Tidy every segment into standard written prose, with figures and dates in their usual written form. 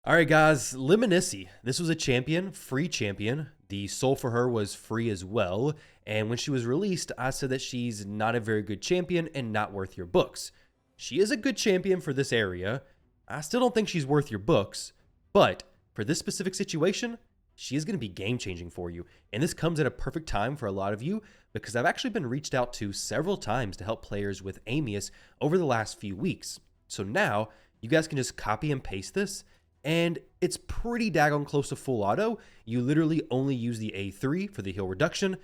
All right, guys, Lemonici. This was a champion, free champion. The soul for her was free as well. And when she was released, I said that she's not a very good champion and not worth your books. She is a good champion for this area. I still don't think she's worth your books, but for this specific situation, she is going to be game changing for you. And this comes at a perfect time for a lot of you because I've actually been reached out to several times to help players with AMIUS over the last few weeks. So now you guys can just copy and paste this. And it's pretty daggone close to full auto. You literally only use the A3 for the heal reduction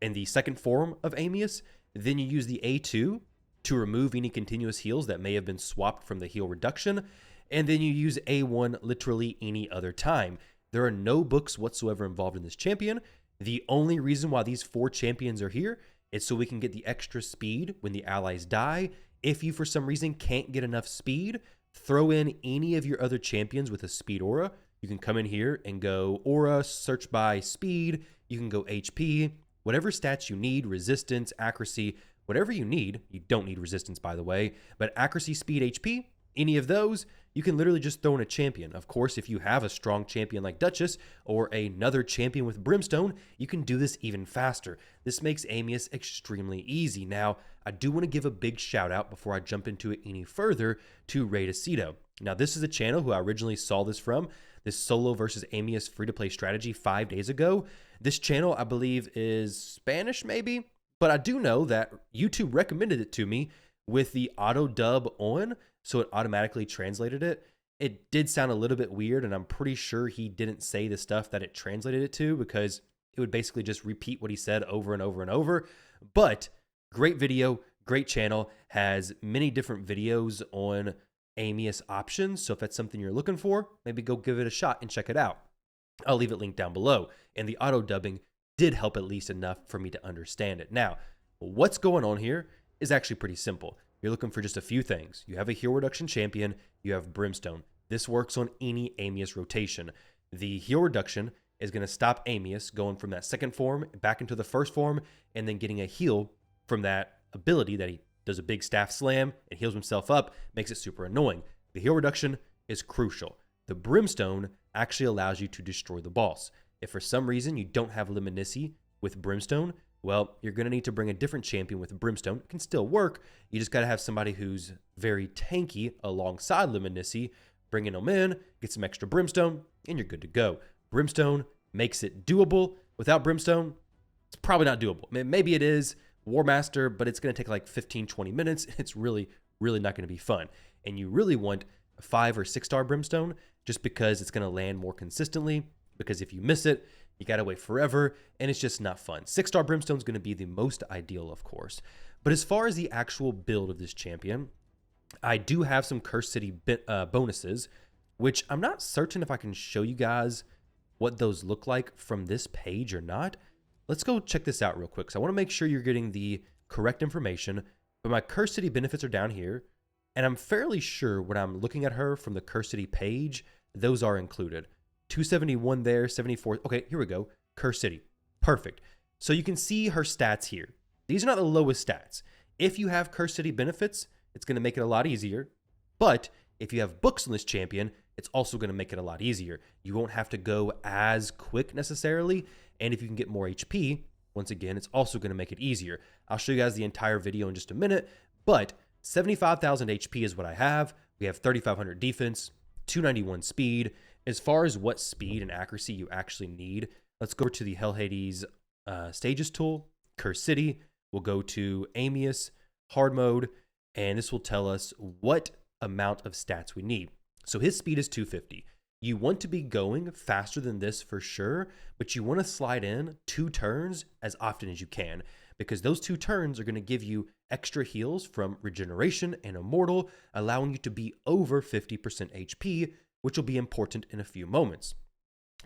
in the second form of AMIUS. Then you use the A2 to remove any continuous heals that may have been swapped from the heal reduction. And then you use A1 literally any other time. There are no books whatsoever involved in this champion. The only reason why these 4 champions are here is so we can get the extra speed when the allies die. If you for some reason can't get enough speed, throw in any of your other champions with a speed aura. You can come in here and go aura, search by speed. You can go HP, whatever stats you need, resistance, accuracy, whatever you need. You don't need resistance, by the way, but accuracy, speed, HP, any of those, you can literally just throw in a champion. Of course, if you have a strong champion like Duchess or another champion with Brimstone, you can do this even faster. This makes AMIUS extremely easy. Now, I do want to give a big shout out before I jump into it any further to Raytacito. Now, this is a channel who I originally saw this from, this solo versus AMIUS free-to-play strategy 5 days ago. This channel, I believe, is Spanish maybe, but I do know that YouTube recommended it to me with the auto dub on, so it automatically translated it. It did sound a little bit weird, and I'm pretty sure he didn't say the stuff that it translated it to because it would basically just repeat what he said over and over and over. But great video, great channel, has many different videos on AMIUS options. So if that's something you're looking for, maybe go give it a shot and check it out. I'll leave it linked down below. And the auto dubbing did help at least enough for me to understand it. Now, what's going on here is actually pretty simple. You're looking for just a few things. You have a heal reduction champion, you have Brimstone. This works on any AMIUS rotation. The heal reduction is going to stop AMIUS going from that second form back into the first form and then getting a heal from that ability that he does a big staff slam and heals himself up, makes it super annoying. The heal reduction is crucial. The Brimstone actually allows you to destroy the boss. If for some reason you don't have Lemonici with Brimstone, well, you're going to need to bring a different champion with Brimstone. It can still work. You just got to have somebody who's very tanky alongside Lemonici, bringing them in, get some extra Brimstone, and you're good to go. Brimstone makes it doable. Without Brimstone, it's probably not doable. Maybe it is War Master, but it's going to take like 15, 20 minutes. It's really not going to be fun. And you really want a 5 or 6 star Brimstone just because it's going to land more consistently. Because if you miss it, you got to wait forever, and it's just not fun. 6-star Brimstone is going to be the most ideal, of course. But as far as the actual build of this champion, I do have some Curse City bonuses, which I'm not certain if I can show you guys what those look like from this page or not. Let's go check this out real quick. So I want to make sure you're getting the correct information. But my Curse City benefits are down here, and I'm fairly sure when I'm looking at her from the Curse City page, those are included. 271 there, 74. Okay, here we go. Curse City. Perfect. So you can see her stats here. These are not the lowest stats. If you have Curse City benefits, it's going to make it a lot easier. But if you have books on this champion, it's also going to make it a lot easier. You won't have to go as quick necessarily. And if you can get more HP, once again, it's also going to make it easier. I'll show you guys the entire video in just a minute. But 75,000 HP is what I have. We have 3,500 defense, 291 speed. As far as what speed and accuracy you actually need, let's go to the Hell Hades Stages tool, Curse City. We'll go to AMIUS, Hard Mode, and this will tell us what amount of stats we need. So his speed is 250. You want to be going faster than this for sure, but you want to slide in 2 turns as often as you can because those 2 turns are going to give you extra heals from Regeneration and Immortal, allowing you to be over 50% HP, which will be important in a few moments.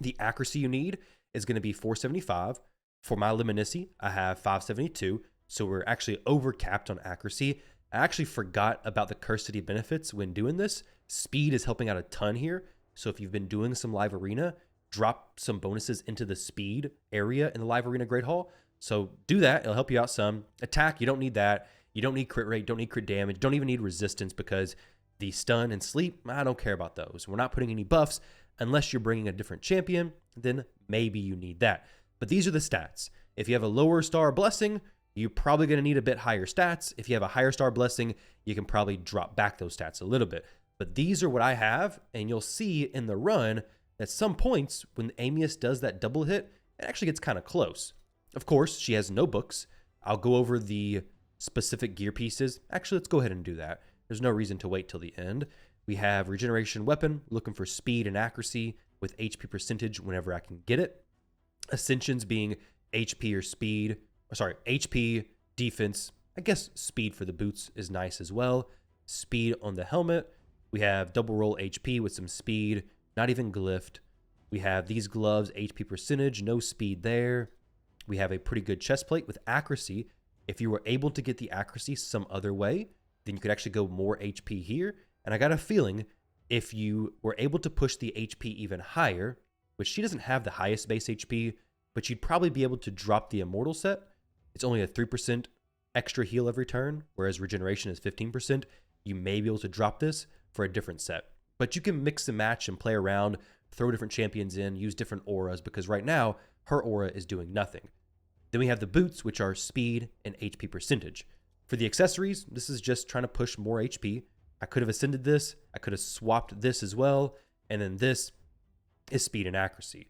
The accuracy you need is going to be 475. For my Lemonici, I have 572, so we're actually over capped on accuracy. I actually forgot about the Curse City benefits when doing this. Speed is helping out a ton here, so if you've been doing some live arena, drop some bonuses into the speed area in the live arena Great Hall. So do that, it'll help you out some. Attack, you don't need that. You don't need crit rate, don't need crit damage, don't even need resistance because The stun and sleep, I don't care about those. We're not putting any buffs unless you're bringing a different champion, then maybe you need that. But these are the stats. If you have a lower star blessing, you're probably going to need a bit higher stats. If you have a higher star blessing, you can probably drop back those stats a little bit. But these are what I have, and you'll see in the run at some points when AMIUS does that double hit, it actually gets kind of close. Of course, she has no books. I'll go over the specific gear pieces. Actually, let's go ahead and do that. There's no reason to wait till the end. We have regeneration weapon, looking for speed and accuracy with HP percentage whenever I can get it. Ascensions being HP or speed, HP, defense. I guess speed for the boots is nice as well. Speed on the helmet. We have double roll HP with some speed, not even glyphed. We have these gloves, HP percentage, no speed there. We have a pretty good chest plate with accuracy. If you were able to get the accuracy some other way, then you could actually go more HP here. And I got a feeling if you were able to push the HP even higher, which she doesn't have the highest base HP, but you'd probably be able to drop the immortal set. It's only a 3% extra heal every turn, whereas regeneration is 15%. You may be able to drop this for a different set. But you can mix and match and play around, throw different champions in, use different auras, because right now, her aura is doing nothing. Then we have the boots, which are speed and HP percentage. For the accessories, this is just trying to push more HP. I could have ascended this. I could have swapped this as well. And then this is speed and accuracy.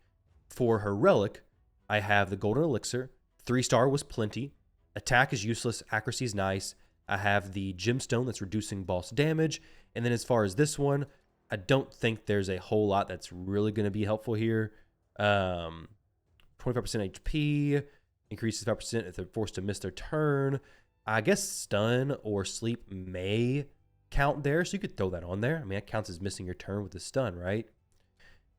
For her relic, I have the golden elixir. 3-star was plenty. Attack is useless. Accuracy is nice. I have the gemstone that's reducing boss damage. And then as far as this one, I don't think there's a whole lot that's really going to be helpful here. 25% HP, increases 5% if they're forced to miss their turn. I guess stun or sleep may count there, so you could throw that on there. I mean, that counts as missing your turn with the stun, right?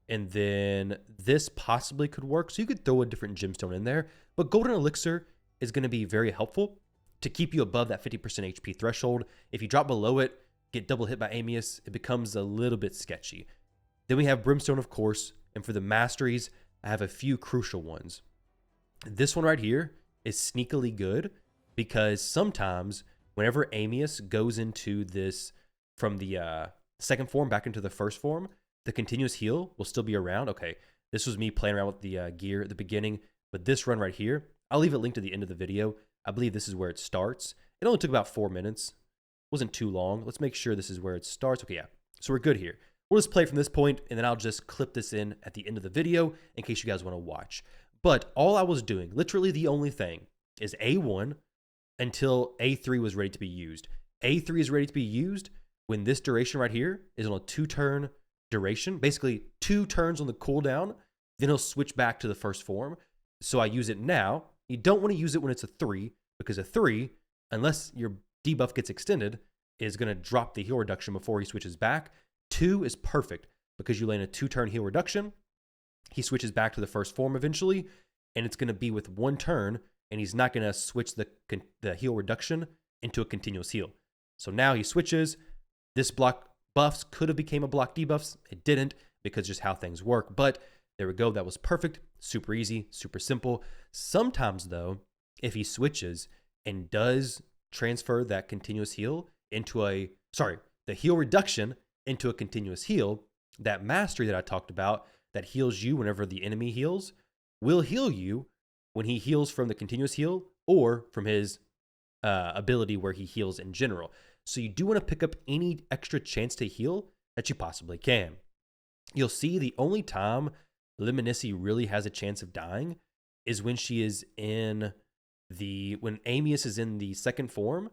And then this possibly could work, so you could throw a different gemstone in there. But golden elixir is going to be very helpful to keep you above that 50% HP threshold. If you drop below it, get double hit by AMIUS, it becomes a little bit sketchy. Then we have Brimstone, of course, and for the masteries, I have a few crucial ones. This one right here is sneakily good because sometimes whenever AMIUS goes into this from the second form back into the first form, the continuous heal will still be around. Okay, this was me playing around with the gear at the beginning, but this run right here, I'll leave it linked to the end of the video. I believe this is where it starts. It only took about 4 minutes. It wasn't too long. Let's make sure this is where it starts. Okay, yeah. So we're good here. We'll just play from this point, and then I'll just clip this in at the end of the video in case you guys want to watch. But all I was doing, literally the only thing, is A1 until A3 was ready to be used. A3 is ready to be used when this duration right here is on a 2-turn duration, basically 2 turns on the cooldown, then he'll switch back to the first form. So I use it now. You don't want to use it when it's a 3, because a 3, unless your debuff gets extended, is going to drop the heal reduction before he switches back. 2 is perfect because you land a 2-turn heal reduction. He switches back to the first form eventually, and it's going to be with 1 turn, and he's not going to switch the heal reduction into a continuous heal. So now he switches. This block buffs could have became a block debuffs. It didn't because just how things work, but there we go. That was perfect. Super easy, super simple. Sometimes, though, if he switches and does transfer that continuous heal into the heal reduction into a continuous heal, that mastery that I talked about that heals you whenever the enemy heals will heal you when he heals from the continuous heal or from his ability where he heals in general. So you do want to pick up any extra chance to heal that you possibly can. You'll see the only time Lemnisci really has a chance of dying is when she is when AMIUS is in the second form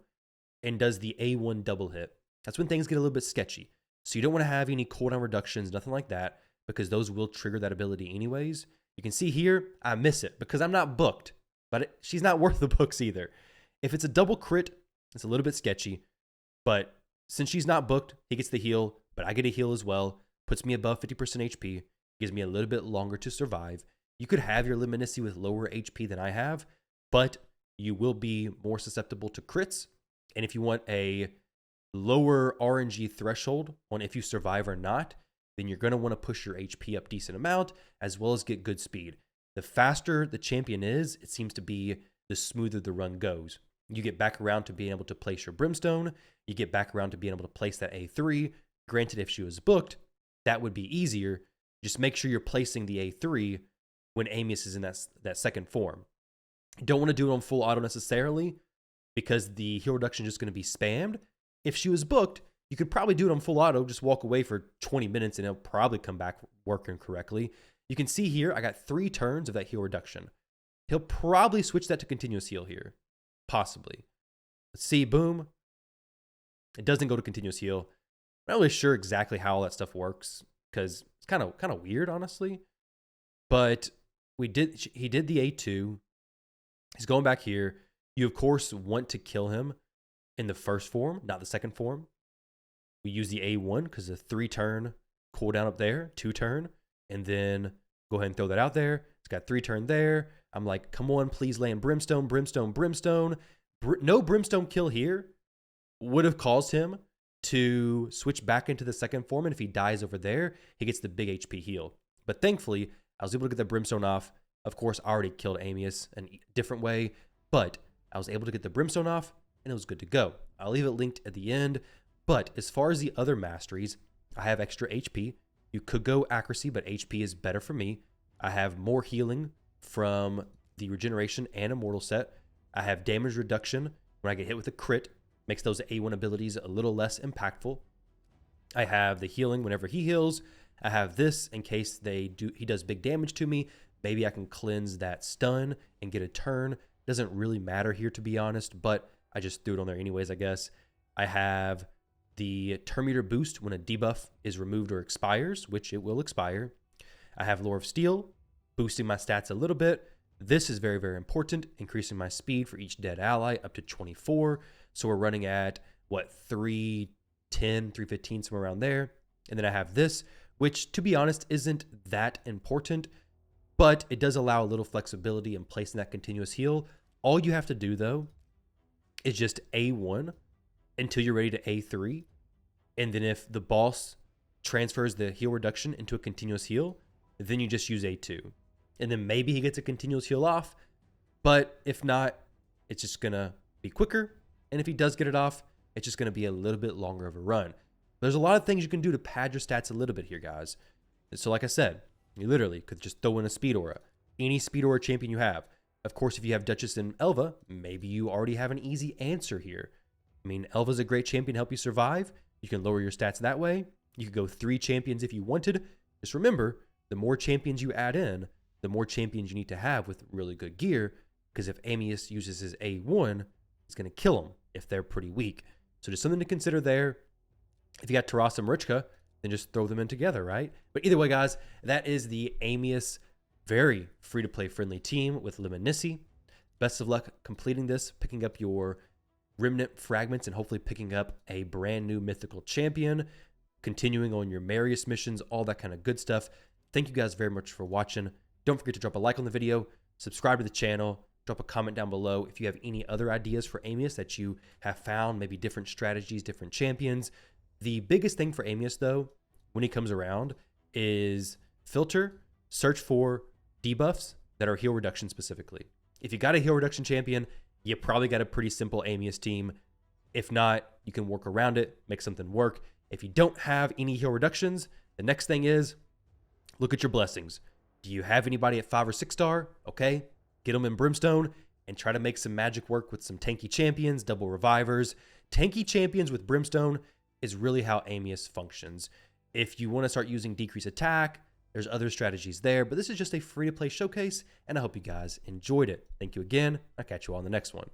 and does the A1 double hit. That's when things get a little bit sketchy. So you don't want to have any cooldown reductions, nothing like that, because those will trigger that ability anyways. You can see here, I miss it because I'm not booked, but she's not worth the books either. If it's a double crit, it's a little bit sketchy, but since she's not booked, he gets the heal, but I get a heal as well, puts me above 50% HP, gives me a little bit longer to survive. You could have your Lemnisci with lower HP than I have, but you will be more susceptible to crits. And if you want a lower RNG threshold on if you survive or not, then you're going to want to push your HP up decent amount as well as get good speed. The faster the champion is, it seems to be the smoother the run goes. You get back around to being able to place your Brimstone. You get back around to being able to place that A3. Granted, if she was booked, that would be easier. Just make sure you're placing the A3 when AMIUS is in that second form. You don't want to do it on full auto necessarily because the heal reduction is just going to be spammed. If she was booked, you could probably do it on full auto, just walk away for 20 minutes and it'll probably come back working correctly. You can see here, I got 3 turns of that heal reduction. He'll probably switch that to continuous heal here. Possibly. Let's see, boom. It doesn't go to continuous heal. I'm not really sure exactly how all that stuff works because it's kind of weird, honestly. But he did the A2. He's going back here. You, of course, want to kill him in the first form, not the second form. We use the A1 because the 3-turn cooldown up there, 2-turn, and then go ahead and throw that out there. It's got 3-turn there. I'm like, come on, please land Brimstone, Brimstone, Brimstone. No Brimstone kill here would have caused him to switch back into the second form, and if he dies over there, he gets the big HP heal. But thankfully, I was able to get the Brimstone off. Of course, I already killed AMIUS in a different way, but I was able to get the Brimstone off, and it was good to go. I'll leave it linked at the end. But as far as the other masteries, I have extra HP. You could go accuracy, but HP is better for me. I have more healing from the regeneration and immortal set. I have damage reduction when I get hit with a crit. Makes those A1 abilities a little less impactful. I have the healing whenever he heals. I have this in case he does big damage to me. Maybe I can cleanse that stun and get a turn. Doesn't really matter here, to be honest, but I just threw it on there anyways, I guess. I have the turn meter boost when a debuff is removed or expires, which it will expire. I have Lore of Steel, boosting my stats a little bit. This is very, very important, increasing my speed for each dead ally up to 24. So we're running at, 310, 315, somewhere around there. And then I have this, which, to be honest, isn't that important, but it does allow a little flexibility in placing that continuous heal. All you have to do, though, is just A1 until you're ready to A3. And then if the boss transfers the heal reduction into a continuous heal, then you just use A2. And then maybe he gets a continuous heal off, but if not, it's just going to be quicker. And if he does get it off, it's just going to be a little bit longer of a run. There's a lot of things you can do to pad your stats a little bit here, guys. So like I said, you literally could just throw in a speed aura. Any speed aura champion you have. Of course, if you have Duchess and Elva, maybe you already have an easy answer here. I mean, Elva's a great champion to help you survive. You can lower your stats that way. You could go 3 champions if you wanted. Just remember, the more champions you add in, the more champions you need to have with really good gear, because if AMIUS uses his A1, it's going to kill them if they're pretty weak. So just something to consider there. If you got Taras and Marichka, then just throw them in together, right? But either way, guys, that is the AMIUS very free-to-play friendly team with Luminissi. Best of luck completing this, picking up your remnant fragments, and hopefully picking up a brand new mythical champion, continuing on your Marius missions, all that kind of good stuff. Thank you guys very much for watching. Don't forget to drop a like on the video, subscribe to the channel, drop a comment down below if you have any other ideas for AMIUS that you have found, maybe different strategies, different champions. The biggest thing for AMIUS, though, when he comes around, is filter, search for debuffs that are heal reduction specifically. If you got a heal reduction champion, you probably got a pretty simple AMIUS team. If not, you can work around it, make something work. If you don't have any heal reductions, the next thing is look at your blessings. Do you have anybody at 5 or 6 star? Okay, get them in Brimstone and try to make some magic work with some tanky champions, double revivers. Tanky champions with Brimstone is really how AMIUS functions. If you want to start using decrease attack, there's other strategies there, but this is just a free-to-play showcase, and I hope you guys enjoyed it. Thank you again. I'll catch you all in the next one.